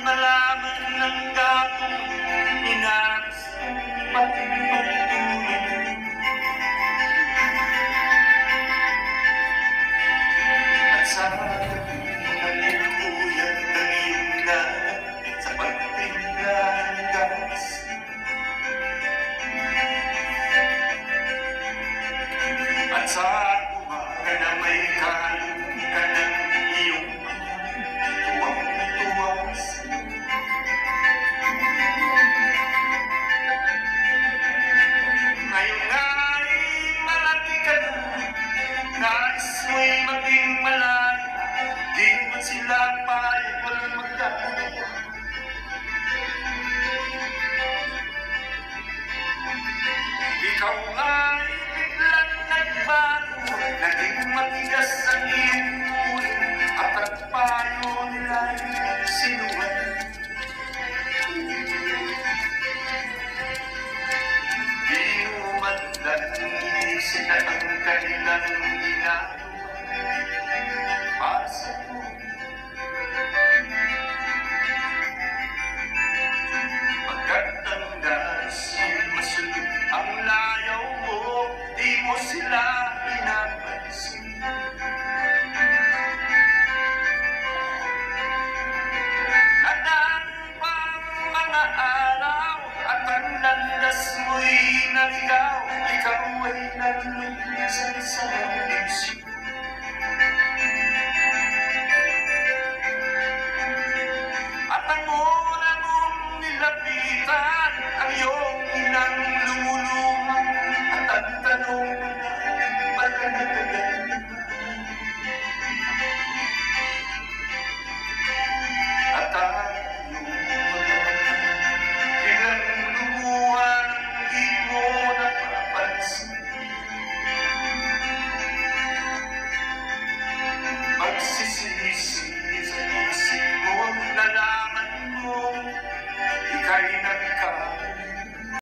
malaman ng gagong inaas kong patutulong. At sa nagpuyat ng iyong lahat sa pagtinda ng gas. At sa umaga na may kalong ka ng iyong tuwang-tuwas. Ngayon nga'y malaki ka na, nais mo'y maging malaya, di man sila payag walang magkagawa. Ikaw nga'y biglang nagbago, naging matigas ang iyong ulo, at ang payo nila'y sinuwan. Di mo man lang inisip na ang kanilang ginagawa para sa'yo. Pagkatanda siya'y masunod ang layaw mo, di mo sila pinapansin. Nadaan pang mga araw at ang landas mo'y naligaw, ikaw ay nalulisan sa isip. At ang una mong nilapitan ang iyong inang lumulumang, at ang tanong na baka nagaganda. At ang iyong mga biglang lumuha ng di mo napapansin. Magsisisi